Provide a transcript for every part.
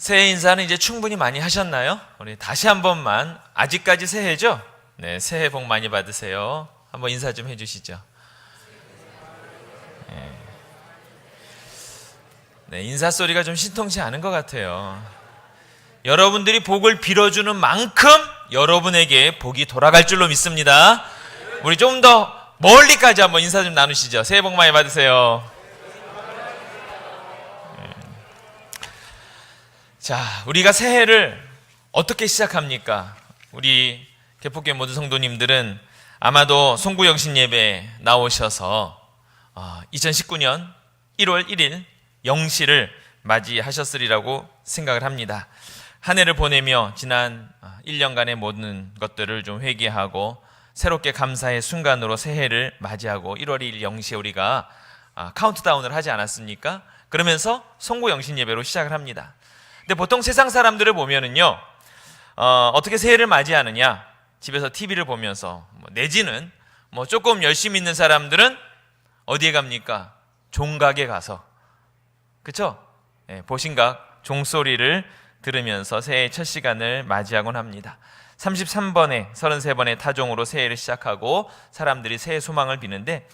새해 인사는 이제 충분히 많이 하셨나요? 우리 다시 한 번만, 아직까지 새해죠? 네, 새해 복 많이 받으세요. 한번 인사 좀 해주시죠. 네, 인사 소리가 좀 신통치 않은 것 같아요. 여러분들이 복을 빌어주는 만큼 여러분에게 복이 돌아갈 줄로 믿습니다. 우리 좀 더 멀리까지 한번 인사 좀 나누시죠. 새해 복 많이 받으세요. 자, 우리가 새해를 어떻게 시작합니까? 우리 개폭교회 모든 성도님들은 아마도 송구영신 예배 나오셔서 2019년 1월 1일 영시를 맞이하셨으리라고 생각을 합니다. 한 해를 보내며 지난 1년간의 모든 것들을 좀 회개하고 새롭게 감사의 순간으로 새해를 맞이하고 1월 2일 영시에 우리가 카운트다운을 하지 않았습니까? 그러면서 송구영신 예배로 시작을 합니다. 근데 보통 세상 사람들을 보면은요, 어떻게 새해를 맞이하느냐? 집에서 TV를 보면서, 내지는 조금 열심히 있는 사람들은 어디에 갑니까? 종각에 가서, 그쵸? 네, 보신각, 종소리를 들으면서 새해의 첫 시간을 맞이하곤 합니다. 33번에, 33번의 타종으로 새해를 시작하고 사람들이 새해 소망을 비는데,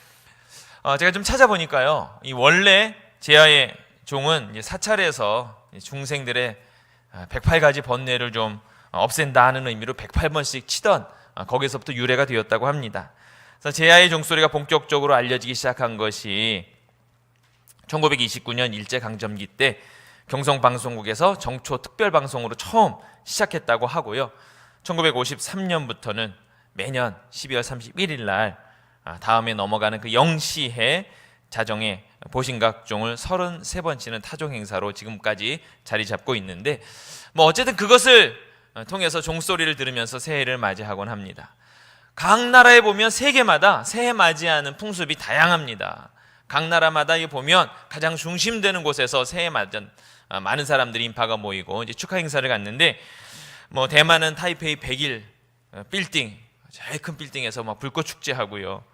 제가 좀 찾아보니까요, 이 원래 제야의 종은 이제 사찰에서 중생들의 108가지 번뇌를 좀 없앤다 하는 의미로 108번씩 치던 거기서부터 유래가 되었다고 합니다. 그래서 제야의 종소리가 본격적으로 알려지기 시작한 것이 1929년 일제강점기 때 경성방송국에서 정초 특별방송으로 처음 시작했다고 하고요. 1953년부터는 매년 12월 31일 날 다음에 넘어가는 그 영시해 자정에 보신각종을 33번 치는 타종 행사로 지금까지 자리 잡고 있는데, 어쨌든 그것을 통해서 종소리를 들으면서 새해를 맞이하곤 합니다. 각 나라에 보면 세계마다 새해 맞이하는 풍습이 다양합니다. 각 나라마다 보면 가장 중심되는 곳에서 새해 맞이 많은 사람들이 인파가 모이고 이제 축하 행사를 갖는데, 대만은 타이페이 100일 빌딩, 제일 큰 빌딩에서 불꽃 축제하고요.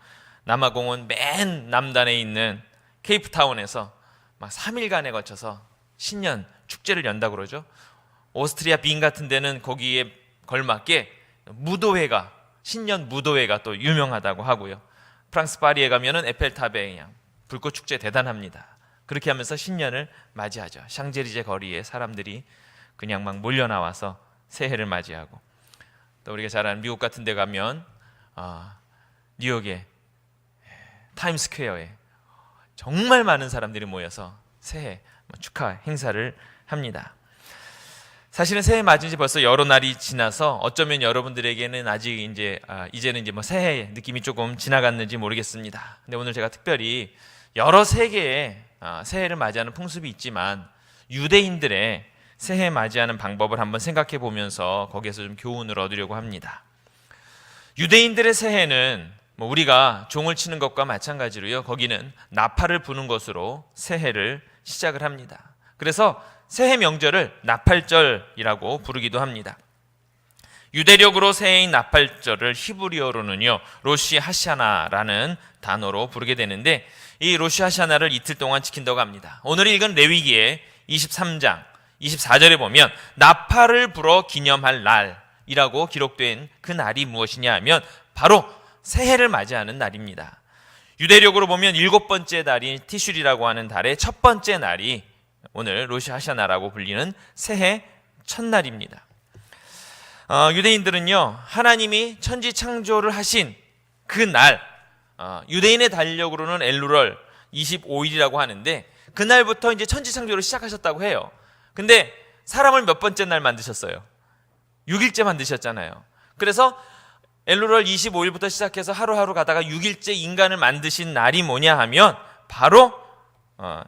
남아공은 맨 남단에 있는 케이프타운에서 3일간에 거쳐서 신년 축제를 연다고 그러죠. 오스트리아 빈 같은 데는 거기에 걸맞게 무도회가, 신년 무도회가 또 유명하다고 하고요. 프랑스 파리에 가면은 에펠탑에 그냥 불꽃 축제 대단합니다. 그렇게 하면서 신년을 맞이하죠. 샹젤리제 거리에 사람들이 그냥 막 몰려 나와서 새해를 맞이하고, 또 우리가 잘 아는 미국 같은 데 가면 뉴욕의 타임스퀘어에 정말 많은 사람들이 모여서 새해 축하 행사를 합니다. 사실은 새해 맞은 지 벌써 여러 날이 지나서 어쩌면 여러분들에게는 아직 이제는 새해 느낌이 조금 지나갔는지 모르겠습니다. 근데 오늘 제가 특별히 여러 세계의 새해를 맞이하는 풍습이 있지만 유대인들의 새해 맞이하는 방법을 한번 생각해 보면서 거기에서 좀 교훈을 얻으려고 합니다. 유대인들의 새해는 우리가 종을 치는 것과 마찬가지로요, 거기는 나팔을 부는 것으로 새해를 시작을 합니다. 그래서 새해 명절을 나팔절이라고 부르기도 합니다. 유대력으로 새해인 나팔절을 히브리어로는요, 로시 하샤나라는 단어로 부르게 되는데, 이 로시 하샤나를 이틀 동안 지킨다고 합니다. 오늘 읽은 레위기의 23장 24절에 보면 나팔을 불어 기념할 날이라고 기록된 그 날이 무엇이냐 하면 바로 새해를 맞이하는 날입니다. 유대력으로 보면 7번째 날인 티슈리라고 하는 달의 첫 번째 날이 오늘 로시 하샤나라고 불리는 새해 첫날입니다. 유대인들은요, 하나님이 천지 창조를 하신 그 날, 유대인의 달력으로는 엘루럴 25일이라고 하는데, 그날부터 이제 천지 창조를 시작하셨다고 해요. 근데 사람을 몇 번째 날 만드셨어요? 6일째 만드셨잖아요. 그래서 엘루럴 25일부터 시작해서 하루하루 가다가 6일째 인간을 만드신 날이 뭐냐 하면 바로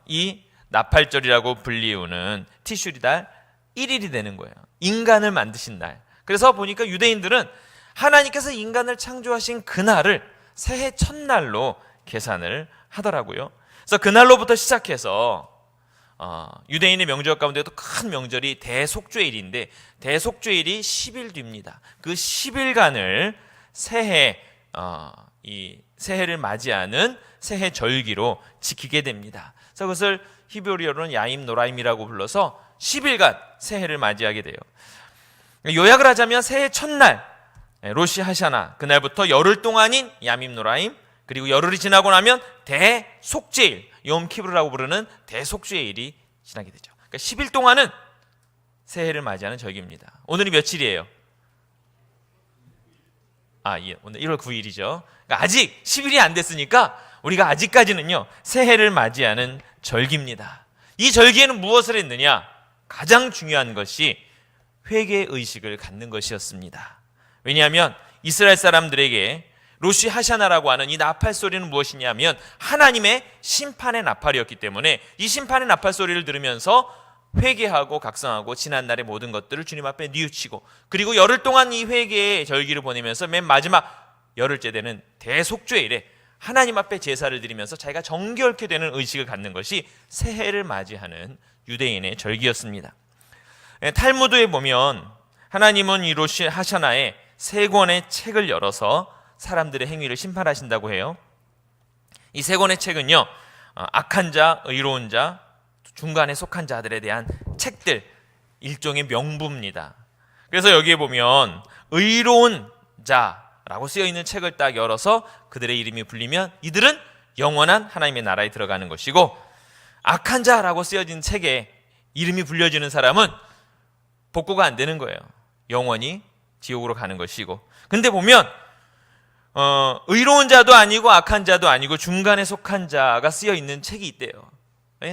이 나팔절이라고 불리우는 티슈리달 1일이 되는 거예요. 인간을 만드신 날. 그래서 보니까 유대인들은 하나님께서 인간을 창조하신 그날을 새해 첫날로 계산을 하더라고요. 그래서 그날로부터 시작해서 유대인의 명절 가운데도 큰 명절이 대속죄일인데, 대속죄일이 10일 뒤입니다. 그 10일간을 이 새해를 맞이하는 새해 절기로 지키게 됩니다. 그래서 그것을 히브리어로는 야임 노라임이라고 불러서 10일간 새해를 맞이하게 돼요. 요약을 하자면 새해 첫날 로시 하샤나, 그날부터 열흘 동안인 야밈 노라임, 그리고 열흘이 지나고 나면 대속죄일, 욤키브르라고 부르는 대속죄일이 지나게 되죠. 그러니까 10일 동안은 새해를 맞이하는 절기입니다. 오늘이 며칠이에요? 예, 오늘 1월 9일이죠. 그러니까 아직 10일이 안 됐으니까 우리가 아직까지는요 새해를 맞이하는 절기입니다. 이 절기에는 무엇을 했느냐? 가장 중요한 것이 회개 의식을 갖는 것이었습니다. 왜냐하면 이스라엘 사람들에게 로시 하샤나라고 하는 이 나팔 소리는 무엇이냐면 하나님의 심판의 나팔이었기 때문에 이 심판의 나팔 소리를 들으면서 회개하고 각성하고 지난날의 모든 것들을 주님 앞에 뉘우치고, 그리고 열흘 동안 이 회개의 절기를 보내면서 맨 마지막 열흘째 되는 대속죄일에 하나님 앞에 제사를 드리면서 자기가 정결케 되는 의식을 갖는 것이 새해를 맞이하는 유대인의 절기였습니다. 탈무드에 보면 하나님은 이 로시 하샤나의 세 권의 책을 열어서 사람들의 행위를 심판하신다고 해요. 이 세 권의 책은요, 악한 자, 의로운 자, 중간에 속한 자들에 대한 책들, 일종의 명부입니다. 그래서 여기에 보면 의로운 자라고 쓰여있는 책을 딱 열어서 그들의 이름이 불리면 이들은 영원한 하나님의 나라에 들어가는 것이고, 악한 자라고 쓰여진 책에 이름이 불려지는 사람은 복구가 안 되는 거예요. 영원히 지옥으로 가는 것이고, 근데 보면 의로운 자도 아니고 악한 자도 아니고 중간에 속한 자가 쓰여있는 책이 있대요.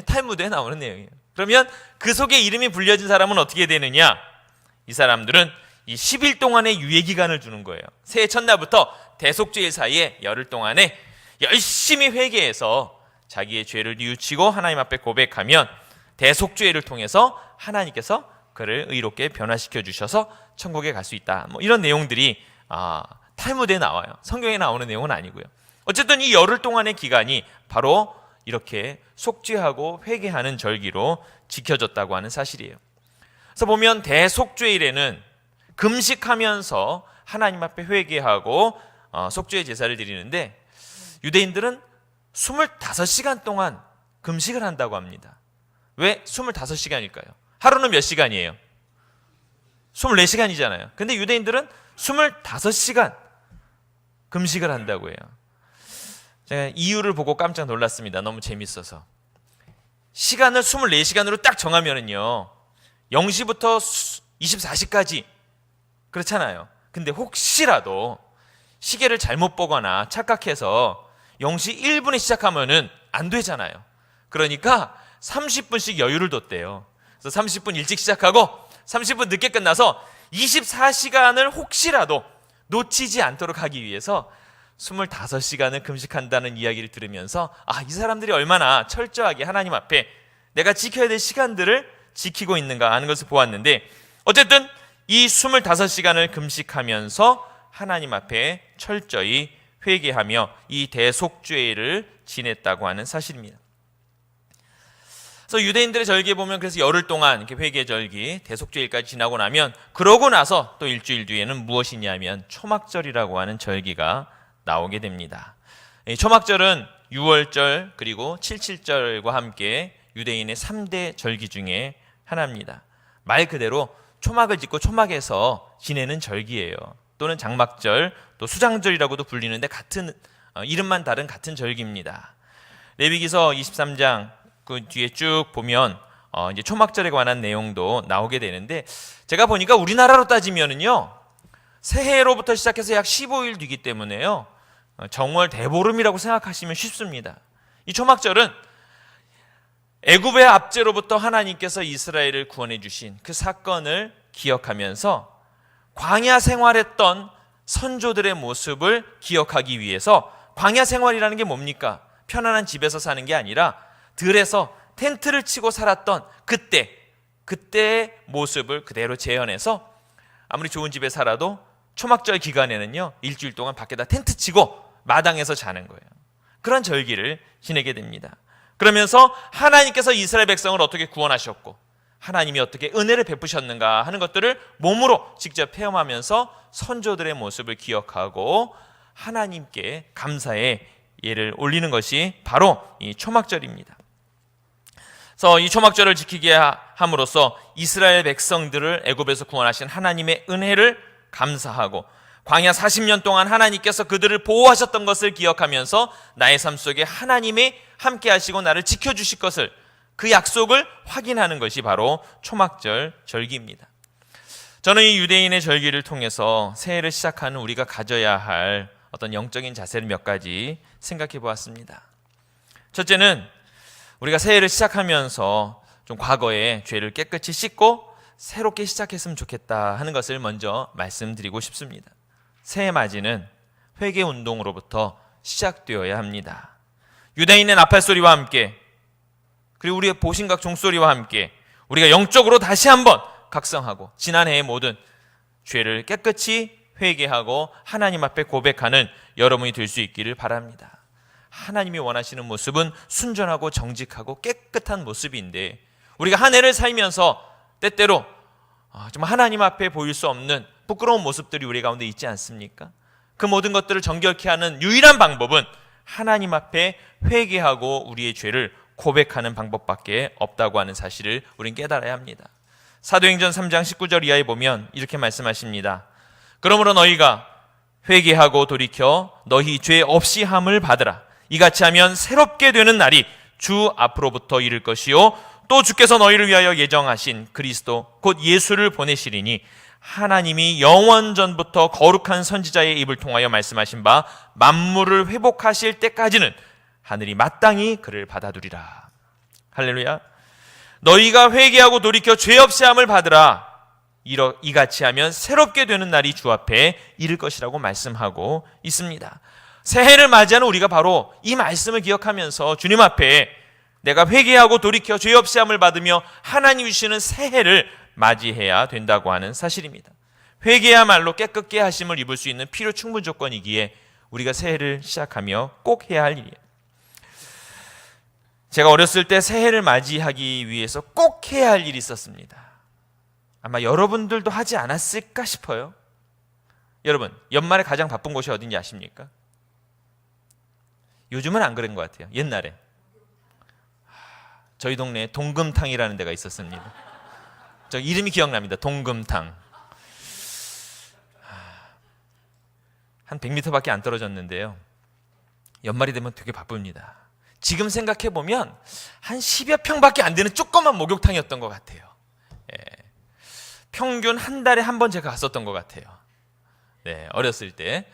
탈무드에 나오는 내용이에요. 그러면 그 속에 이름이 불려진 사람은 어떻게 되느냐? 이 사람들은 이 10일 동안의 유예기간을 주는 거예요. 새해 첫날부터 대속죄일 사이에 열흘 동안에 열심히 회개해서 자기의 죄를 뉘우치고 하나님 앞에 고백하면 대속죄일을 통해서 하나님께서 그를 의롭게 변화시켜 주셔서 천국에 갈 수 있다. 이런 내용들이 탈무드에 나와요. 성경에 나오는 내용은 아니고요. 어쨌든 이 열흘 동안의 기간이 바로 이렇게 속죄하고 회개하는 절기로 지켜졌다고 하는 사실이에요. 그래서 보면 대속죄일에는 금식하면서 하나님 앞에 회개하고 속죄의 제사를 드리는데, 유대인들은 25시간 동안 금식을 한다고 합니다. 왜 25시간일까요? 하루는 몇 시간이에요? 24시간이잖아요. 근데 유대인들은 25시간 금식을 한다고 해요. 제가 이유를 보고 깜짝 놀랐습니다. 너무 재밌어서. 시간을 24시간으로 딱 정하면은요, 0시부터 24시까지 그렇잖아요. 근데 혹시라도 시계를 잘못 보거나 착각해서 0시 1분에 시작하면은 안 되잖아요. 그러니까 30분씩 여유를 뒀대요. 그래서 30분 일찍 시작하고 30분 늦게 끝나서 24시간을 혹시라도 놓치지 않도록 하기 위해서 25시간을 금식한다는 이야기를 들으면서 이 사람들이 얼마나 철저하게 하나님 앞에 내가 지켜야 될 시간들을 지키고 있는가 하는 것을 보았는데, 어쨌든 이 25시간을 금식하면서 하나님 앞에 철저히 회개하며 이 대속죄일을 지냈다고 하는 사실입니다. 그래서 유대인들의 절기에 보면 그래서 열흘 동안 이렇게 회개 절기, 대속죄일까지 지나고 나면, 그러고 나서 또 일주일 뒤에는 무엇이냐면 초막절이라고 하는 절기가 나오게 됩니다. 이 초막절은 유월절 그리고 칠칠절과 함께 유대인의 3대 절기 중에 하나입니다. 말 그대로 초막을 짓고 초막에서 지내는 절기예요. 또는 장막절, 또 수장절이라고도 불리는데 같은 이름만 다른 같은 절기입니다. 레위기서 23장 그 뒤에 쭉 보면 이제 초막절에 관한 내용도 나오게 되는데, 제가 보니까 우리나라로 따지면은요, 새해로부터 시작해서 약 15일 뒤기 때문에요, 정월 대보름이라고 생각하시면 쉽습니다. 이 초막절은 애굽의 압제로부터 하나님께서 이스라엘을 구원해 주신 그 사건을 기억하면서 광야 생활했던 선조들의 모습을 기억하기 위해서, 광야 생활이라는 게 뭡니까? 편안한 집에서 사는 게 아니라 들에서 텐트를 치고 살았던 그때의 모습을 그대로 재현해서, 아무리 좋은 집에 살아도 초막절 기간에는요, 일주일 동안 밖에다 텐트 치고 마당에서 자는 거예요. 그런 절기를 지내게 됩니다. 그러면서 하나님께서 이스라엘 백성을 어떻게 구원하셨고 하나님이 어떻게 은혜를 베푸셨는가 하는 것들을 몸으로 직접 체험하면서 선조들의 모습을 기억하고 하나님께 감사의 예를 올리는 것이 바로 이 초막절입니다. 그래서 이 초막절을 지키게 함으로써 이스라엘 백성들을 애굽에서 구원하신 하나님의 은혜를 감사하고 광야 40년 동안 하나님께서 그들을 보호하셨던 것을 기억하면서 나의 삶 속에 하나님이 함께 하시고 나를 지켜주실 것을, 그 약속을 확인하는 것이 바로 초막절 절기입니다. 저는 이 유대인의 절기를 통해서 새해를 시작하는 우리가 가져야 할 어떤 영적인 자세를 몇 가지 생각해 보았습니다. 첫째는 우리가 새해를 시작하면서 좀 과거의 죄를 깨끗이 씻고 새롭게 시작했으면 좋겠다 하는 것을 먼저 말씀드리고 싶습니다. 새해 맞이는 회개 운동으로부터 시작되어야 합니다. 유대인의 나팔 소리와 함께, 그리고 우리의 보신각 종소리와 함께 우리가 영적으로 다시 한번 각성하고 지난해의 모든 죄를 깨끗이 회개하고 하나님 앞에 고백하는 여러분이 될 수 있기를 바랍니다. 하나님이 원하시는 모습은 순전하고 정직하고 깨끗한 모습인데, 우리가 한 해를 살면서 때때로 정말 하나님 앞에 보일 수 없는 부끄러운 모습들이 우리 가운데 있지 않습니까? 그 모든 것들을 정결케 하는 유일한 방법은 하나님 앞에 회개하고 우리의 죄를 고백하는 방법밖에 없다고 하는 사실을 우린 깨달아야 합니다. 사도행전 3장 19절 이하에 보면 이렇게 말씀하십니다. 그러므로 너희가 회개하고 돌이켜 너희 죄 없이 함을 받으라. 이같이 하면 새롭게 되는 날이 주 앞으로부터 이를 것이요 또 주께서 너희를 위하여 예정하신 그리스도 곧 예수를 보내시리니 하나님이 영원 전부터 거룩한 선지자의 입을 통하여 말씀하신 바 만물을 회복하실 때까지는 하늘이 마땅히 그를 받아두리라. 할렐루야. 너희가 회개하고 돌이켜 죄 없이 함을 받으라. 이같이 하면 새롭게 되는 날이 주 앞에 이를 것이라고 말씀하고 있습니다. 새해를 맞이하는 우리가 바로 이 말씀을 기억하면서 주님 앞에 내가 회개하고 돌이켜 죄 없이 함을 받으며 하나님 주시는 새해를 맞이해야 된다고 하는 사실입니다. 회개야말로 깨끗게 하심을 입을 수 있는 필요 충분 조건이기에 우리가 새해를 시작하며 꼭 해야 할 일이에요. 제가 어렸을 때 새해를 맞이하기 위해서 꼭 해야 할 일이 있었습니다. 아마 여러분들도 하지 않았을까 싶어요. 여러분, 연말에 가장 바쁜 곳이 어딘지 아십니까? 요즘은 안 그런 것 같아요. 옛날에 저희 동네에 동금탕이라는 데가 있었습니다. 저 이름이 기억납니다. 동금탕. 한 100m밖에 안 떨어졌는데요. 연말이 되면 되게 바쁩니다. 지금 생각해보면 한 10여 평밖에 안 되는 조그만 목욕탕이었던 것 같아요. 예. 평균 한 달에 한 번 제가 갔었던 것 같아요. 네, 어렸을 때.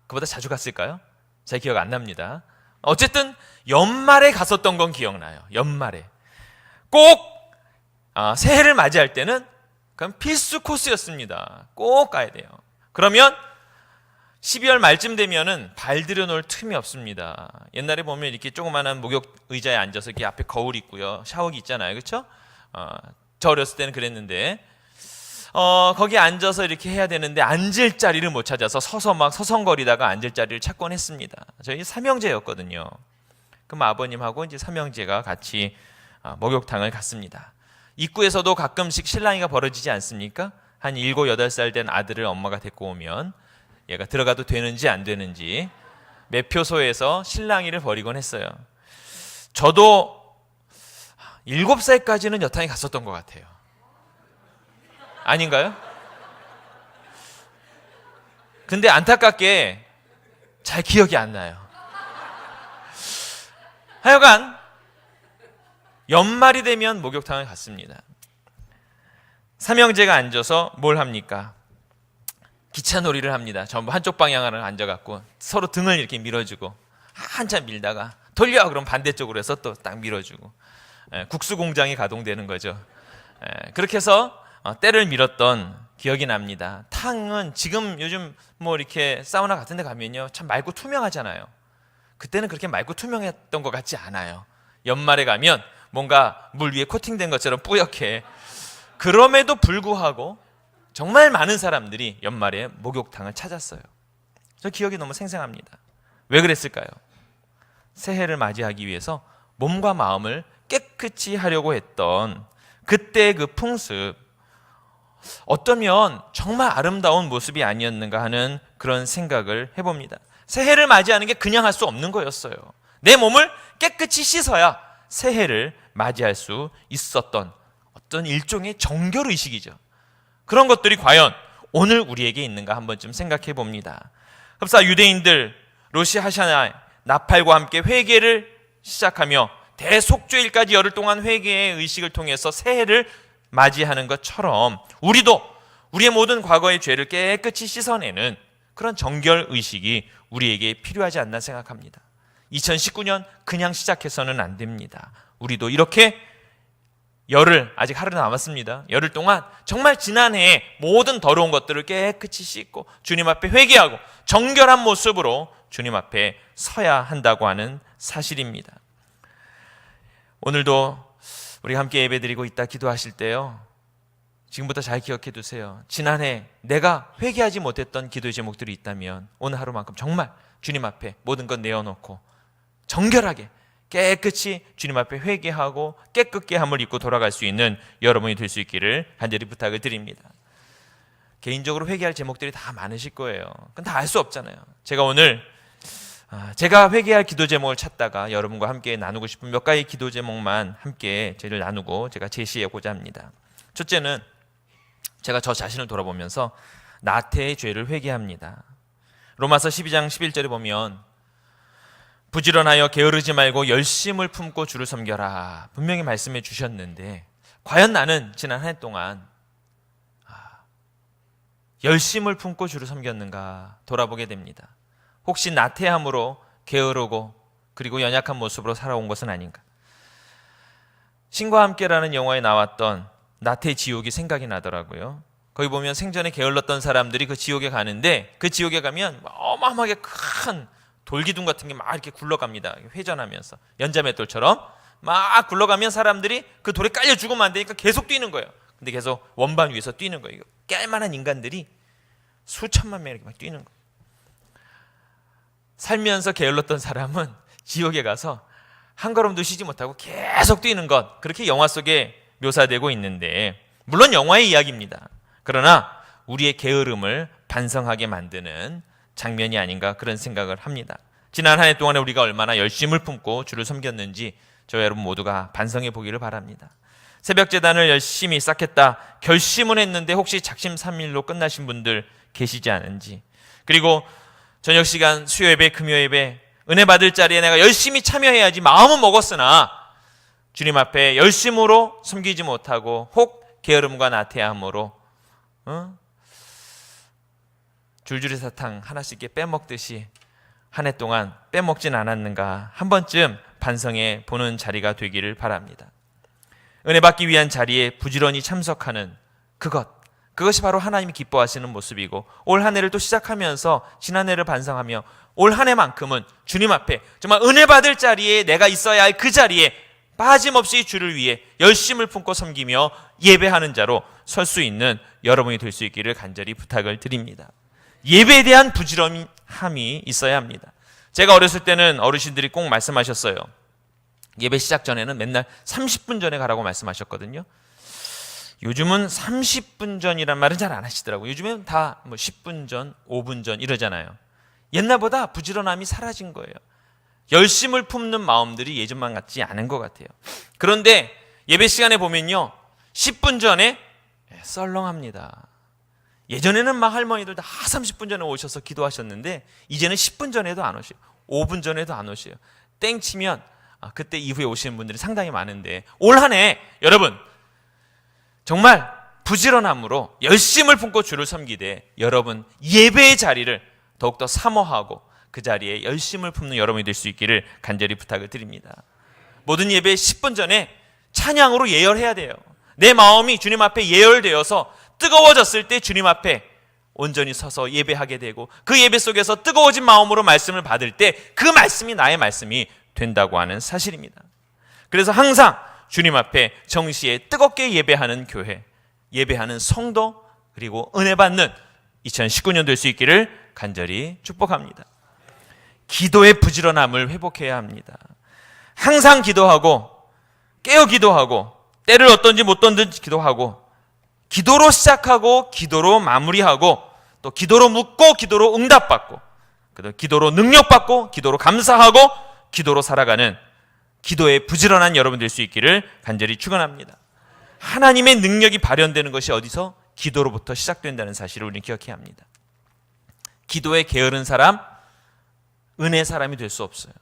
그보다 자주 갔을까요? 잘 기억 안 납니다. 어쨌든 연말에 갔었던 건 기억나요. 연말에 꼭 새해를 맞이할 때는 그건 필수 코스였습니다. 꼭 가야 돼요. 그러면 12월 말쯤 되면은 발 들여놓을 틈이 없습니다. 옛날에 보면 이렇게 조그마한 목욕 의자에 앉아서 이렇게 앞에 거울 있고요, 샤워기 있잖아요, 그렇죠? 저 어렸을 때는 그랬는데 거기 앉아서 이렇게 해야 되는데 앉을 자리를 못 찾아서 서서 막 서성거리다가 앉을 자리를 찾곤 했습니다. 저희 삼형제였거든요. 그럼 아버님하고 이제 삼형제가 같이 목욕탕을 갔습니다. 입구에서도 가끔씩 실랑이가 벌어지지 않습니까? 한 7, 8살 된 아들을 엄마가 데리고 오면 얘가 들어가도 되는지 안 되는지 매표소에서 실랑이를 벌이곤 했어요. 저도 7살까지는 여탕에 갔었던 것 같아요. 아닌가요? 근데 안타깝게 잘 기억이 안 나요. 하여간 연말이 되면 목욕탕을 갔습니다. 삼형제가 앉아서 뭘 합니까? 기차놀이를 합니다. 전부 한쪽 방향으로 앉아갖고 서로 등을 이렇게 밀어주고 한참 밀다가 돌려! 그럼 반대쪽으로 해서 또 딱 밀어주고 국수 공장이 가동되는 거죠. 그렇게 해서 때를 밀었던 기억이 납니다. 탕은 지금 요즘 뭐 이렇게 사우나 같은 데 가면요 참 맑고 투명하잖아요. 그때는 그렇게 맑고 투명했던 것 같지 않아요. 연말에 가면 뭔가 물 위에 코팅된 것처럼 뿌옇게. 그럼에도 불구하고 정말 많은 사람들이 연말에 목욕탕을 찾았어요. 저 기억이 너무 생생합니다. 왜 그랬을까요? 새해를 맞이하기 위해서 몸과 마음을 깨끗이 하려고 했던 그때의 그 풍습, 어쩌면 정말 아름다운 모습이 아니었는가 하는 그런 생각을 해봅니다. 새해를 맞이하는 게 그냥 할 수 없는 거였어요. 내 몸을 깨끗이 씻어야 새해를 맞이할 수 있었던 어떤 일종의 정결의식이죠. 그런 것들이 과연 오늘 우리에게 있는가 한 번쯤 생각해 봅니다. 흡사 유대인들 로시 하샤나의 나팔과 함께 회개를 시작하며 대속죄일까지 열흘 동안 회개의 의식을 통해서 새해를 맞이하는 것처럼 우리도 우리의 모든 과거의 죄를 깨끗이 씻어내는 그런 정결 의식이 우리에게 필요하지 않나 생각합니다. 2019년 그냥 시작해서는 안 됩니다. 우리도 이렇게 열흘, 아직 하루 남았습니다. 열흘 동안 정말 지난해의 모든 더러운 것들을 깨끗이 씻고 주님 앞에 회개하고 정결한 모습으로 주님 앞에 서야 한다고 하는 사실입니다. 오늘도 우리 함께 예배드리고 있다 기도하실 때요, 지금부터 잘 기억해 두세요. 지난해 내가 회개하지 못했던 기도의 제목들이 있다면 오늘 하루만큼 정말 주님 앞에 모든 것 내어놓고 정결하게 깨끗이 주님 앞에 회개하고 깨끗게 함을 입고 돌아갈 수 있는 여러분이 될 수 있기를 간절히 부탁을 드립니다. 개인적으로 회개할 제목들이 다 많으실 거예요. 그건 다 알 수 없잖아요. 제가 오늘 제가 회개할 기도 제목을 찾다가 여러분과 함께 나누고 싶은 몇 가지 기도 제목만 함께 제를 나누고 제가 제시하고자 합니다. 첫째는 제가 저 자신을 돌아보면서 나태의 죄를 회개합니다. 로마서 12장 11절에 보면 부지런하여 게으르지 말고 열심을 품고 주를 섬겨라, 분명히 말씀해 주셨는데 과연 나는 지난 한 해 동안 열심을 품고 주를 섬겼는가 돌아보게 됩니다. 혹시 나태함으로 게으르고 그리고 연약한 모습으로 살아온 것은 아닌가? 신과 함께라는 영화에 나왔던 나태의 지옥이 생각이 나더라고요. 거기 보면 생전에 게을렀던 사람들이 그 지옥에 가는데 그 지옥에 가면 어마어마하게 큰 돌기둥 같은 게 막 이렇게 굴러갑니다. 회전하면서 연자맷돌처럼 막 굴러가면 사람들이 그 돌에 깔려 죽으면 안 되니까 계속 뛰는 거예요. 근데 계속 원반 위에서 뛰는 거예요. 깰만한 인간들이 수천만 명 이렇게 막 뛰는 거예요. 살면서 게을렀던 사람은 지옥에 가서 한 걸음도 쉬지 못하고 계속 뛰는 것, 그렇게 영화 속에 묘사되고 있는데 물론 영화의 이야기입니다. 그러나 우리의 게으름을 반성하게 만드는 장면이 아닌가 그런 생각을 합니다. 지난 한 해 동안에 우리가 얼마나 열심을 품고 주를 섬겼는지 저 여러분 모두가 반성해 보기를 바랍니다. 새벽 제단을 열심히 쌓겠다 결심은 했는데 혹시 작심삼일로 끝나신 분들 계시지 않은지, 그리고 저녁 시간 수요 예배, 금요 예배 은혜 받을 자리에 내가 열심히 참여해야지 마음은 먹었으나 주님 앞에 열심으로 섬기지 못하고 혹 게으름과 나태함으로 줄줄이 사탕 하나씩 빼먹듯이 한 해 동안 빼먹진 않았는가 한 번쯤 반성해 보는 자리가 되기를 바랍니다. 은혜 받기 위한 자리에 부지런히 참석하는 그것이 바로 하나님이 기뻐하시는 모습이고, 올 한 해를 또 시작하면서 지난 해를 반성하며 올 한 해만큼은 주님 앞에 정말 은혜 받을 자리에 내가 있어야 할 그 자리에 빠짐없이 주를 위해 열심을 품고 섬기며 예배하는 자로 설 수 있는 여러분이 될 수 있기를 간절히 부탁을 드립니다. 예배에 대한 부지런함이 있어야 합니다. 제가 어렸을 때는 어르신들이 꼭 말씀하셨어요. 예배 시작 전에는 맨날 30분 전에 가라고 말씀하셨거든요. 요즘은 30분 전이란 말은 잘 안 하시더라고요. 요즘엔 다 10분 전, 5분 전 이러잖아요. 옛날보다 부지런함이 사라진 거예요. 열심을 품는 마음들이 예전만 같지 않은 것 같아요. 그런데 예배 시간에 보면요, 10분 전에 썰렁합니다. 예전에는 막 할머니들 다 30분 전에 오셔서 기도하셨는데 이제는 10분 전에도 안 오셔요. 5분 전에도 안 오셔요. 땡 치면 그때 이후에 오시는 분들이 상당히 많은데 올 한 해 여러분 정말 부지런함으로 열심을 품고 주를 섬기되 여러분 예배의 자리를 더욱더 사모하고 그 자리에 열심을 품는 여러분이 될 수 있기를 간절히 부탁을 드립니다. 모든 예배 10분 전에 찬양으로 예열해야 돼요. 내 마음이 주님 앞에 예열되어서 뜨거워졌을 때 주님 앞에 온전히 서서 예배하게 되고 그 예배 속에서 뜨거워진 마음으로 말씀을 받을 때 그 말씀이 나의 말씀이 된다고 하는 사실입니다. 그래서 항상 주님 앞에 정시에 뜨겁게 예배하는 교회, 예배하는 성도, 그리고 은혜 받는 2019년 될 수 있기를 간절히 축복합니다. 기도의 부지런함을 회복해야 합니다. 항상 기도하고 깨어 기도하고 때를 어떤지 못 던든지 기도하고 기도로 시작하고 기도로 마무리하고 또 기도로 묻고 기도로 응답받고 기도로 능력받고 기도로 감사하고 기도로 살아가는 기도에 부지런한 여러분 될 수 있기를 간절히 축원합니다. 하나님의 능력이 발현되는 것이 어디서? 기도로부터 시작된다는 사실을 우리는 기억해야 합니다. 기도에 게으른 사람, 은혜의 사람이 될 수 없어요.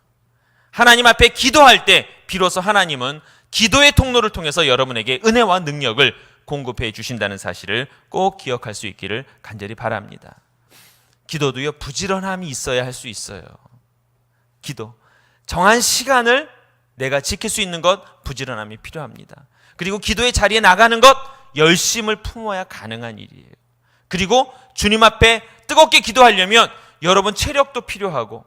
하나님 앞에 기도할 때 비로소 하나님은 기도의 통로를 통해서 여러분에게 은혜와 능력을 공급해 주신다는 사실을 꼭 기억할 수 있기를 간절히 바랍니다. 기도도요, 부지런함이 있어야 할 수 있어요. 기도, 정한 시간을 내가 지킬 수 있는 것, 부지런함이 필요합니다. 그리고 기도의 자리에 나가는 것, 열심을 품어야 가능한 일이에요. 그리고 주님 앞에 뜨겁게 기도하려면 여러분 체력도 필요하고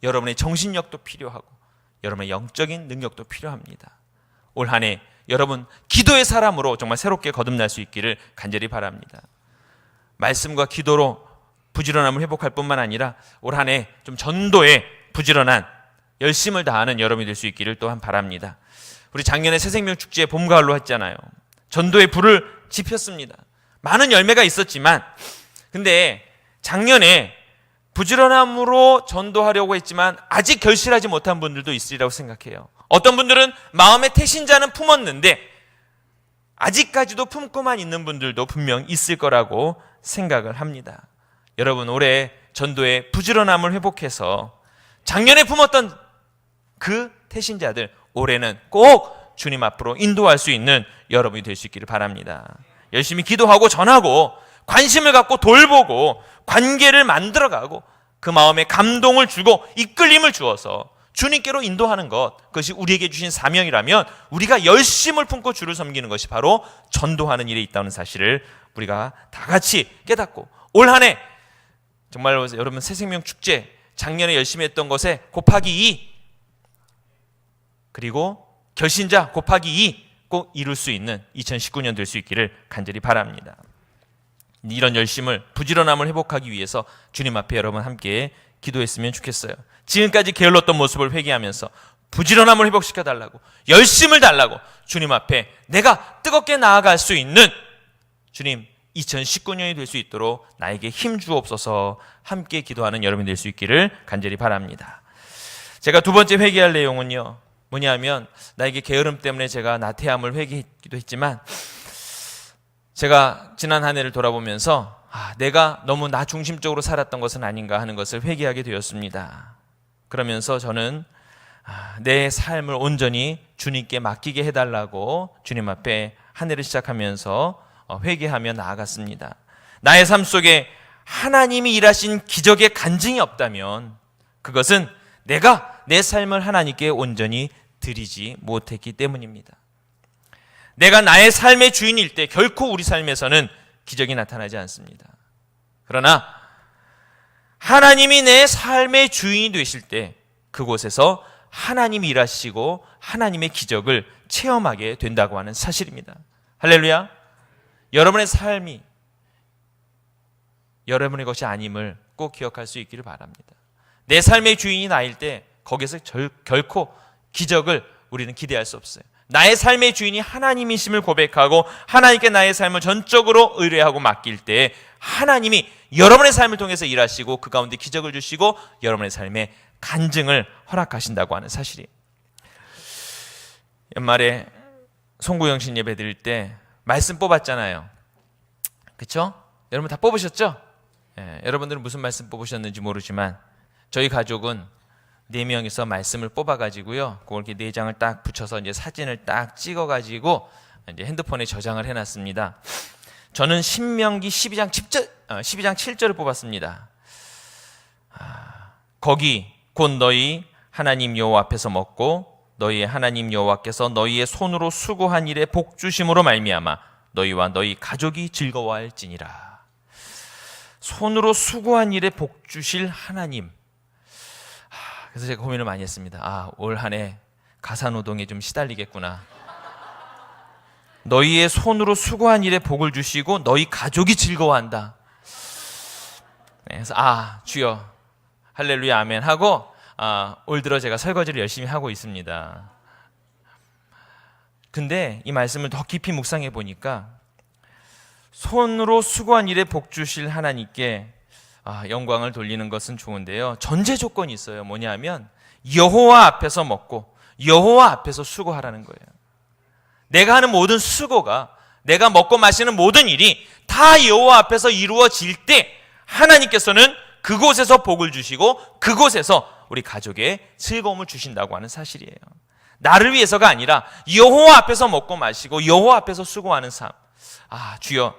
여러분의 정신력도 필요하고 여러분의 영적인 능력도 필요합니다. 올 한 해 여러분 기도의 사람으로 정말 새롭게 거듭날 수 있기를 간절히 바랍니다. 말씀과 기도로 부지런함을 회복할 뿐만 아니라 올 한 해 좀 전도에 부지런한 열심을 다하는 여러분이 될 수 있기를 또한 바랍니다. 우리 작년에 새생명축제 봄 가을로 했잖아요. 전도의 불을 지폈습니다. 많은 열매가 있었지만 근데 작년에 부지런함으로 전도하려고 했지만 아직 결실하지 못한 분들도 있으리라고 생각해요. 어떤 분들은 마음의 태신자는 품었는데 아직까지도 품고만 있는 분들도 분명 있을 거라고 생각을 합니다. 여러분 올해 전도의 부지런함을 회복해서 작년에 품었던 그 태신자들 올해는 꼭 주님 앞으로 인도할 수 있는 여러분이 될 수 있기를 바랍니다. 열심히 기도하고 전하고 관심을 갖고 돌보고 관계를 만들어가고 그 마음에 감동을 주고 이끌림을 주어서 주님께로 인도하는 것, 그것이 우리에게 주신 사명이라면 우리가 열심을 품고 주를 섬기는 것이 바로 전도하는 일에 있다는 사실을 우리가 다 같이 깨닫고 올 한 해 정말 여러분 새생명 축제 작년에 열심히 했던 것에 곱하기 2 그리고 결신자 곱하기 2 꼭 이룰 수 있는 2019년 될 수 있기를 간절히 바랍니다. 이런 열심을 부지런함을 회복하기 위해서 주님 앞에 여러분 함께 기도했으면 좋겠어요. 지금까지 게을렀던 모습을 회개하면서 부지런함을 회복시켜 달라고 열심을 달라고 주님 앞에 내가 뜨겁게 나아갈 수 있는 주님 2019년이 될 수 있도록 나에게 힘 주옵소서 함께 기도하는 여러분이 될 수 있기를 간절히 바랍니다. 제가 두 번째 회개할 내용은요 뭐냐면 나에게 게으름 때문에 제가 나태함을 회개하기도 했지만 제가 지난 한 해를 돌아보면서 내가 너무 나 중심적으로 살았던 것은 아닌가 하는 것을 회개하게 되었습니다. 그러면서 저는 내 삶을 온전히 주님께 맡기게 해달라고 주님 앞에 한 해를 시작하면서 회개하며 나아갔습니다. 나의 삶 속에 하나님이 일하신 기적의 간증이 없다면 그것은 내가 내 삶을 하나님께 온전히 드리지 못했기 때문입니다. 내가 나의 삶의 주인일 때 결코 우리 삶에서는 기적이 나타나지 않습니다. 그러나 하나님이 내 삶의 주인이 되실 때 그곳에서 하나님이 일하시고 하나님의 기적을 체험하게 된다고 하는 사실입니다. 할렐루야. 여러분의 삶이 여러분의 것이 아님을 꼭 기억할 수 있기를 바랍니다. 내 삶의 주인이 나일 때 거기서 결코 기적을 우리는 기대할 수 없어요. 나의 삶의 주인이 하나님이심을 고백하고 하나님께 나의 삶을 전적으로 의뢰하고 맡길 때 하나님이 여러분의 삶을 통해서 일하시고 그 가운데 기적을 주시고 여러분의 삶에 간증을 허락하신다고 하는 사실이에요. 연말에 송구영신 예배 드릴 때 말씀 뽑았잖아요. 그렇죠? 여러분 다 뽑으셨죠? 여러분들은 무슨 말씀 뽑으셨는지 모르지만 저희 가족은 4명이서 말씀을 뽑아가지고요. 그걸 이렇게 4장을 딱 붙여서 이제 사진을 딱 찍어가지고 이제 핸드폰에 저장을 해놨습니다. 저는 신명기 12장 7절을 뽑았습니다. 거기 곧 너희 하나님 여호와 앞에서 먹고 너희의 하나님 여호와께서 너희의 손으로 수고한 일에 복 주심으로 말미암아 너희와 너희 가족이 즐거워할지니라. 손으로 수고한 일에 복 주실 하나님. 그래서 제가 고민을 많이 했습니다. 올 한 해 가사노동에 좀 시달리겠구나. 너희의 손으로 수고한 일에 복을 주시고 너희 가족이 즐거워한다. 그래서 주여 할렐루야 아멘 하고 올 들어 제가 설거지를 열심히 하고 있습니다. 근데 이 말씀을 더 깊이 묵상해 보니까 손으로 수고한 일에 복 주실 하나님께 영광을 돌리는 것은 좋은데요. 전제 조건이 있어요. 뭐냐면 여호와 앞에서 먹고 여호와 앞에서 수고하라는 거예요. 내가 하는 모든 수고가, 내가 먹고 마시는 모든 일이 다 여호와 앞에서 이루어질 때 하나님께서는 그곳에서 복을 주시고 그곳에서 우리 가족에 즐거움을 주신다고 하는 사실이에요. 나를 위해서가 아니라 여호와 앞에서 먹고 마시고 여호와 앞에서 수고하는 삶. 주여,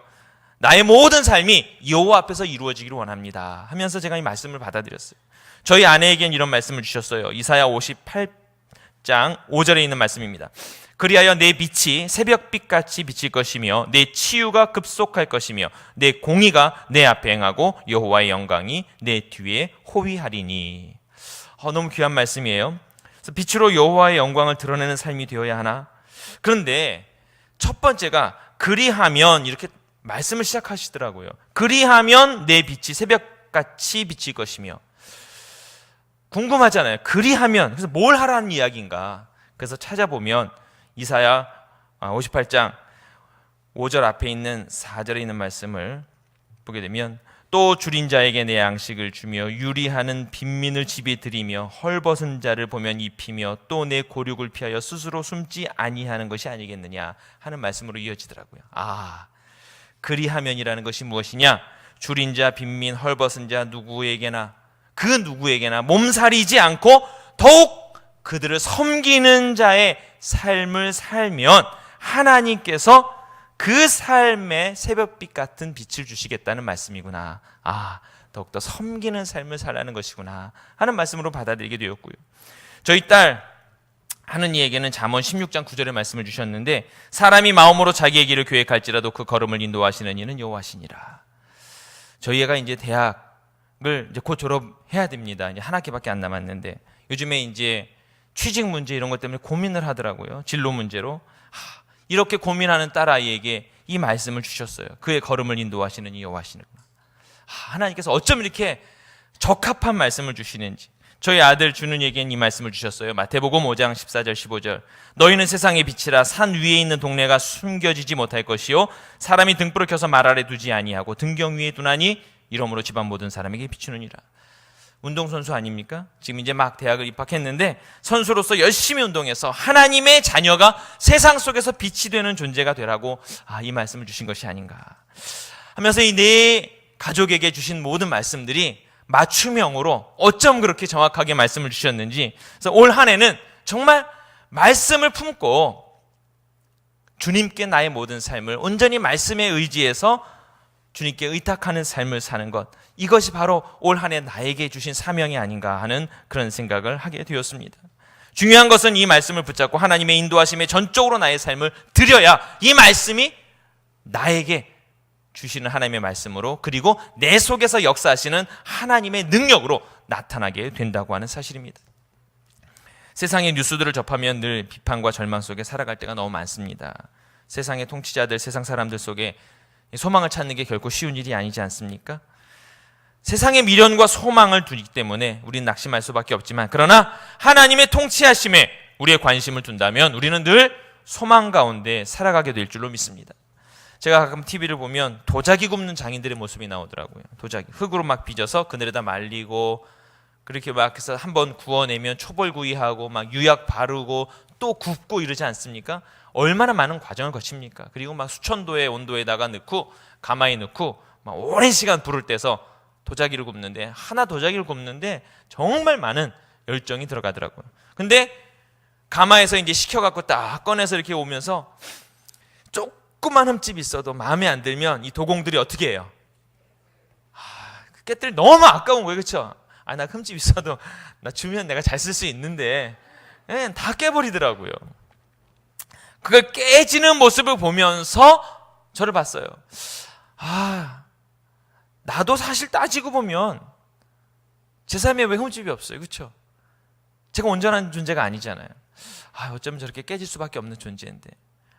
나의 모든 삶이 여호와 앞에서 이루어지기를 원합니다 하면서 제가 이 말씀을 받아들였어요. 저희 아내에겐 이런 말씀을 주셨어요. 이사야 58장 5절에 있는 말씀입니다. 그리하여 내 빛이 새벽빛같이 비칠 것이며 내 치유가 급속할 것이며 내 공의가 내 앞에 행하고 여호와의 영광이 내 뒤에 호위하리니. 너무 귀한 말씀이에요. 그래서 빛으로 여호와의 영광을 드러내는 삶이 되어야 하나? 그런데 첫 번째가 그리하면, 이렇게 말씀을 시작하시더라고요. 그리하면 내 빛이 새벽같이 비칠 것이며. 궁금하잖아요. 그리하면, 그래서 뭘 하라는 이야기인가? 그래서 찾아보면 이사야 58장 5절 앞에 있는 4절에 있는 말씀을 보게 되면, 또 줄인 자에게 내 양식을 주며 유리하는 빈민을 집에 들이며 헐벗은 자를 보면 입히며 또 내 고륙을 피하여 스스로 숨지 아니하는 것이 아니겠느냐 하는 말씀으로 이어지더라고요. 그리하면이라는 것이 무엇이냐? 줄인 자, 빈민, 헐벗은 자 누구에게나, 그 누구에게나 몸살이지 않고 더욱 그들을 섬기는 자의 삶을 살면 하나님께서 그 삶에 새벽빛 같은 빛을 주시겠다는 말씀이구나. 더욱더 섬기는 삶을 살라는 것이구나 하는 말씀으로 받아들이게 되었고요. 저희 딸 하느니에게는 잠언 16장 9절의 말씀을 주셨는데, 사람이 마음으로 자기의 길을 계획할지라도 그 걸음을 인도하시는 이는 여호와시니라. 저희 애가 이제 대학을 이제 곧 졸업해야 됩니다. 이제 한 학기밖에 안 남았는데 요즘에 이제 취직 문제 이런 것 때문에 고민을 하더라고요. 진로 문제로. 이렇게 고민하는 딸아이에게 이 말씀을 주셨어요. 그의 걸음을 인도하시는 이 여호와시는구나. 하나님께서 어쩜 이렇게 적합한 말씀을 주시는지. 저희 아들 준우에게는 이 말씀을 주셨어요. 마태복음 5장 14절 15절. 너희는 세상의 빛이라. 산 위에 있는 동네가 숨겨지지 못할 것이요 사람이 등불을 켜서 말 아래 두지 아니하고 등경 위에 두나니 이러므로 집안 모든 사람에게 비추느니라. 운동선수 아닙니까? 지금 이제 막 대학을 입학했는데 선수로서 열심히 운동해서 하나님의 자녀가 세상 속에서 빛이 되는 존재가 되라고 이 말씀을 주신 것이 아닌가 하면서 이 네 가족에게 주신 모든 말씀들이 맞춤형으로 어쩜 그렇게 정확하게 말씀을 주셨는지. 그래서 올 한 해는 정말 말씀을 품고 주님께 나의 모든 삶을 온전히 말씀에 의지해서 주님께 의탁하는 삶을 사는 것, 이것이 바로 올 한 해 나에게 주신 사명이 아닌가 하는 그런 생각을 하게 되었습니다. 중요한 것은 이 말씀을 붙잡고 하나님의 인도하심에 전적으로 나의 삶을 드려야 이 말씀이 나에게 주시는 하나님의 말씀으로, 그리고 내 속에서 역사하시는 하나님의 능력으로 나타나게 된다고 하는 사실입니다. 세상의 뉴스들을 접하면 늘 비판과 절망 속에 살아갈 때가 너무 많습니다. 세상의 통치자들, 세상 사람들 속에 소망을 찾는 게 결코 쉬운 일이 아니지 않습니까? 세상의 미련과 소망을 두기 때문에 우리는 낙심할 수밖에 없지만, 그러나 하나님의 통치하심에 우리의 관심을 둔다면 우리는 늘 소망 가운데 살아가게 될 줄로 믿습니다. 제가 가끔 TV를 보면 도자기 굽는 장인들의 모습이 나오더라고요. 도자기 흙으로 막 빚어서 그늘에다 말리고, 그렇게 막 해서 한번 구워내면 초벌구이하고 막 유약 바르고 또 굽고 이러지 않습니까? 얼마나 많은 과정을 거칩니까? 그리고 막 수천도의 온도에다가 넣고 가마에 넣고 막 오랜 시간 불을 떼서 도자기를 굽는데, 하나 도자기를 굽는데 정말 많은 열정이 들어가더라고요. 근데 가마에서 이제 식혀갖고 딱 꺼내서 이렇게 오면서 조그만 흠집이 있어도 마음에 안 들면 이 도공들이 어떻게 해요? 그 깨들이 너무 아까운 거예요. 그렇죠? 나 흠집 있어도 나 주면 내가 잘 쓸 수 있는데 다 깨버리더라고요. 그걸 깨지는 모습을 보면서 저를 봤어요. 나도 사실 따지고 보면 제 삶에 왜 흠집이 없어요? 그렇죠? 제가 온전한 존재가 아니잖아요. 어쩌면 저렇게 깨질 수밖에 없는 존재인데,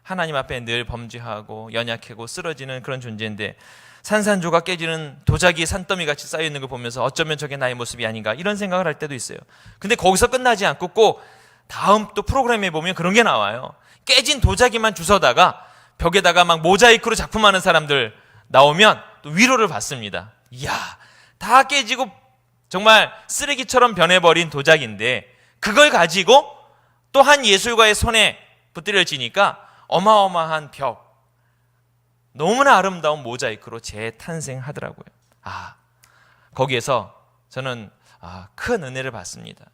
하나님 앞에 늘 범죄하고 연약하고 쓰러지는 그런 존재인데, 산산조각 깨지는 도자기 산더미 같이 쌓여있는 걸 보면서 어쩌면 저게 나의 모습이 아닌가, 이런 생각을 할 때도 있어요. 근데 거기서 끝나지 않고 꼭 다음 또 프로그램에 보면 그런 게 나와요. 깨진 도자기만 주워다가 벽에다가 막 모자이크로 작품하는 사람들 나오면 또 위로를 받습니다. 이야, 다 깨지고 정말 쓰레기처럼 변해버린 도자기인데 그걸 가지고 또 한 예술가의 손에 붙들려지니까 어마어마한 벽, 너무나 아름다운 모자이크로 재탄생하더라고요. 거기에서 저는 큰 은혜를 받습니다.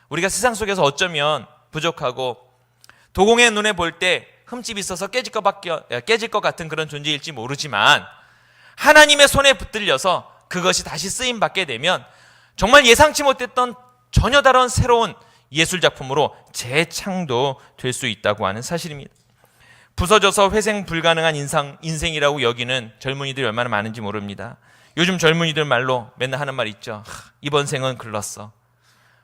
우리가 세상 속에서 어쩌면 부족하고 도공의 눈에 볼 때 흠집이 있어서 깨질 것 같은 그런 존재일지 모르지만 하나님의 손에 붙들려서 그것이 다시 쓰임받게 되면 정말 예상치 못했던 전혀 다른 새로운 예술작품으로 재창조될 수 있다고 하는 사실입니다. 부서져서 회생 불가능한 인생이라고 여기는 젊은이들이 얼마나 많은지 모릅니다. 요즘 젊은이들 말로 맨날 하는 말 있죠. 이번 생은 글렀어.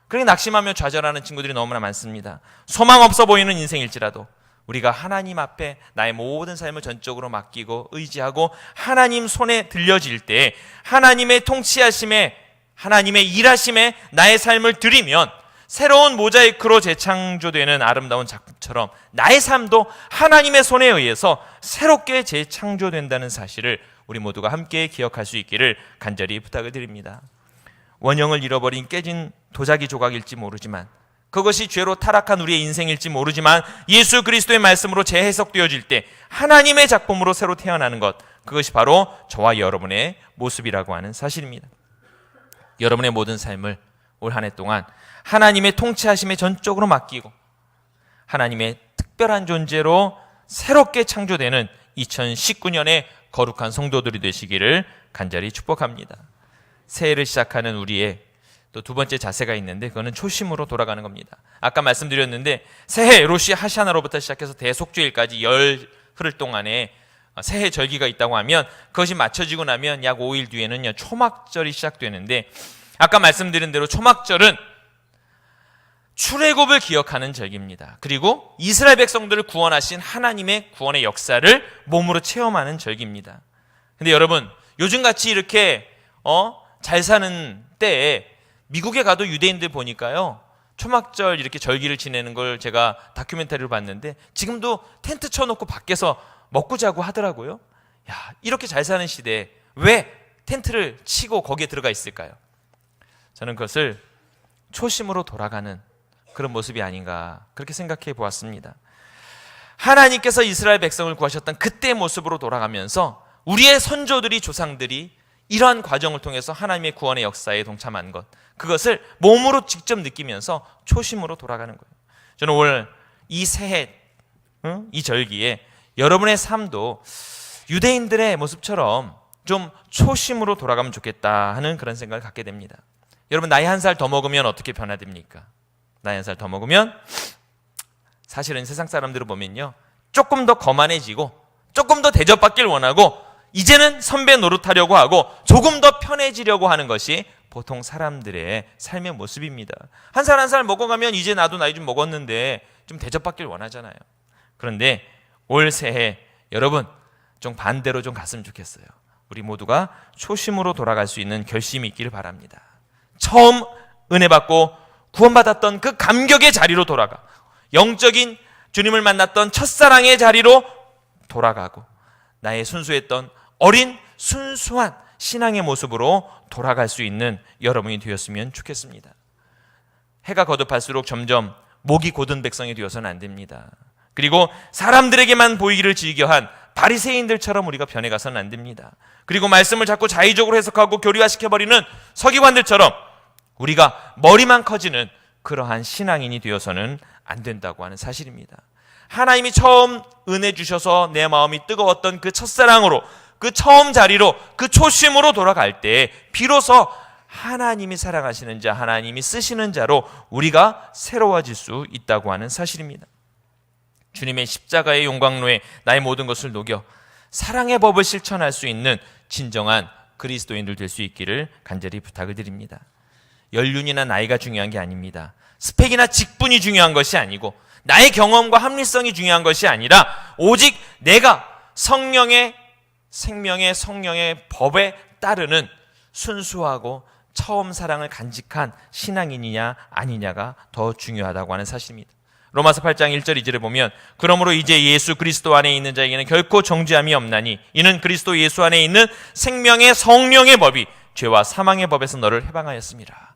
그렇게 낙심하며 좌절하는 친구들이 너무나 많습니다. 소망 없어 보이는 인생일지라도 우리가 하나님 앞에 나의 모든 삶을 전적으로 맡기고 의지하고 하나님 손에 들려질 때 하나님의 통치하심에, 하나님의 일하심에 나의 삶을 드리면 새로운 모자이크로 재창조되는 아름다운 작품처럼 나의 삶도 하나님의 손에 의해서 새롭게 재창조된다는 사실을 우리 모두가 함께 기억할 수 있기를 간절히 부탁을 드립니다. 원형을 잃어버린 깨진 도자기 조각일지 모르지만, 그것이 죄로 타락한 우리의 인생일지 모르지만 예수 그리스도의 말씀으로 재해석되어질 때 하나님의 작품으로 새로 태어나는 것, 그것이 바로 저와 여러분의 모습이라고 하는 사실입니다. 여러분의 모든 삶을 올 한 해 동안 하나님의 통치하심에 전적으로 맡기고 하나님의 특별한 존재로 새롭게 창조되는 2019년의 거룩한 성도들이 되시기를 간절히 축복합니다. 새해를 시작하는 우리의 또 두 번째 자세가 있는데, 그거는 초심으로 돌아가는 겁니다. 아까 말씀드렸는데 새해 로시 하샤나로부터 시작해서 대속주일까지 열흘 동안에 새해 절기가 있다고 하면 그것이 맞춰지고 나면 약 5일 뒤에는요 초막절이 시작되는데, 아까 말씀드린 대로 초막절은 출애굽을 기억하는 절기입니다. 그리고 이스라엘 백성들을 구원하신 하나님의 구원의 역사를 몸으로 체험하는 절기입니다. 근데 여러분, 요즘같이 이렇게 잘 사는 때에 미국에 가도 유대인들 보니까요 초막절 이렇게 절기를 지내는 걸 제가 다큐멘터리를 봤는데 지금도 텐트 쳐놓고 밖에서 먹고 자고 하더라고요. 이렇게 잘 사는 시대에 왜 텐트를 치고 거기에 들어가 있을까요? 저는 그것을 초심으로 돌아가는 그런 모습이 아닌가 그렇게 생각해 보았습니다. 하나님께서 이스라엘 백성을 구하셨던 그때의 모습으로 돌아가면서 우리의 선조들이, 조상들이 이러한 과정을 통해서 하나님의 구원의 역사에 동참한 것, 그것을 몸으로 직접 느끼면서 초심으로 돌아가는 거예요. 저는 오늘 이 새해, 이 절기에 여러분의 삶도 유대인들의 모습처럼 좀 초심으로 돌아가면 좋겠다 하는 그런 생각을 갖게 됩니다. 여러분, 나이 한 살 더 먹으면 어떻게 변화됩니까? 나이 한 살 더 먹으면 사실은 세상 사람들을 보면요 조금 더 거만해지고 조금 더 대접받길 원하고 이제는 선배 노릇하려고 하고 조금 더 편해지려고 하는 것이 보통 사람들의 삶의 모습입니다. 한 살 한 살 먹어가면 이제 나도 나이 좀 먹었는데 좀 대접받길 원하잖아요. 그런데 올 새해 여러분 좀 반대로 좀 갔으면 좋겠어요. 우리 모두가 초심으로 돌아갈 수 있는 결심이 있기를 바랍니다. 처음 은혜 받고 구원받았던 그 감격의 자리로 돌아가, 영적인 주님을 만났던 첫사랑의 자리로 돌아가고 나의 순수했던 어린 순수한 신앙의 모습으로 돌아갈 수 있는 여러분이 되었으면 좋겠습니다. 해가 거듭할수록 점점 목이 곧은 백성이 되어서는 안 됩니다. 그리고 사람들에게만 보이기를 즐겨한 바리새인들처럼 우리가 변해가서는 안 됩니다. 그리고 말씀을 자꾸 자의적으로 해석하고 교리화시켜버리는 서기관들처럼 우리가 머리만 커지는 그러한 신앙인이 되어서는 안 된다고 하는 사실입니다. 하나님이 처음 은혜 주셔서 내 마음이 뜨거웠던 그 첫사랑으로, 그 처음 자리로, 그 초심으로 돌아갈 때 비로소 하나님이 사랑하시는 자, 하나님이 쓰시는 자로 우리가 새로워질 수 있다고 하는 사실입니다. 주님의 십자가의 용광로에 나의 모든 것을 녹여 사랑의 법을 실천할 수 있는 진정한 그리스도인들 될 수 있기를 간절히 부탁을 드립니다. 연륜이나 나이가 중요한 게 아닙니다. 스펙이나 직분이 중요한 것이 아니고 나의 경험과 합리성이 중요한 것이 아니라 오직 내가 성령의 생명의 성령의 법에 따르는 순수하고 처음 사랑을 간직한 신앙인이냐 아니냐가 더 중요하다고 하는 사실입니다. 로마서 8장 1절 2절에 보면 그러므로 이제 예수 그리스도 안에 있는 자에게는 결코 정죄함이 없나니 이는 그리스도 예수 안에 있는 생명의 성령의 법이 죄와 사망의 법에서 너를 해방하였습니다.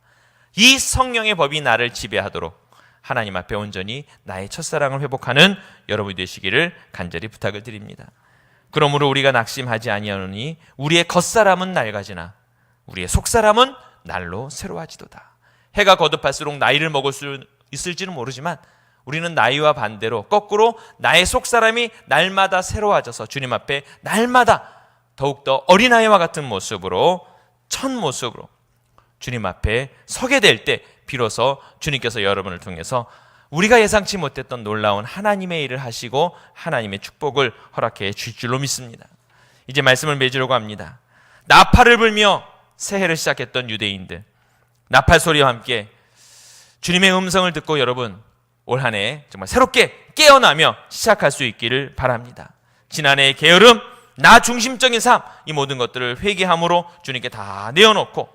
이 성령의 법이 나를 지배하도록 하나님 앞에 온전히 나의 첫사랑을 회복하는 여러분이 되시기를 간절히 부탁을 드립니다. 그러므로 우리가 낙심하지 아니하노니 우리의 겉사람은 낡아지나 우리의 속사람은 날로 새로워지도다. 해가 거듭할수록 나이를 먹을 수 있을지는 모르지만 우리는 나이와 반대로 거꾸로 나의 속사람이 날마다 새로워져서 주님 앞에 날마다 더욱더 어린아이와 같은 모습으로 첫 모습으로 주님 앞에 서게 될 때 비로소 주님께서 여러분을 통해서 우리가 예상치 못했던 놀라운 하나님의 일을 하시고 하나님의 축복을 허락해 주실 줄로 믿습니다. 이제 말씀을 맺으려고 합니다. 나팔을 불며 새해를 시작했던 유대인들, 나팔 소리와 함께 주님의 음성을 듣고 여러분 올 한 해 정말 새롭게 깨어나며 시작할 수 있기를 바랍니다. 지난해의 게으름, 나 중심적인 삶, 이 모든 것들을 회개함으로 주님께 다 내어놓고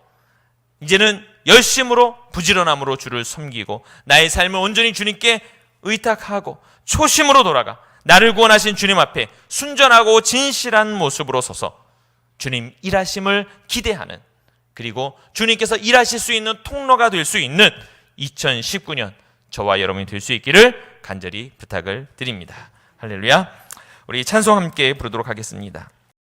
이제는 열심으로 부지런함으로 주를 섬기고 나의 삶을 온전히 주님께 의탁하고 초심으로 돌아가 나를 구원하신 주님 앞에 순전하고 진실한 모습으로 서서 주님 일하심을 기대하는, 그리고 주님께서 일하실 수 있는 통로가 될 수 있는 2019년 저와 여러분이 될 수 있기를 간절히 부탁을 드립니다. 할렐루야. 우리 찬송 함께 부르도록 하겠습니다.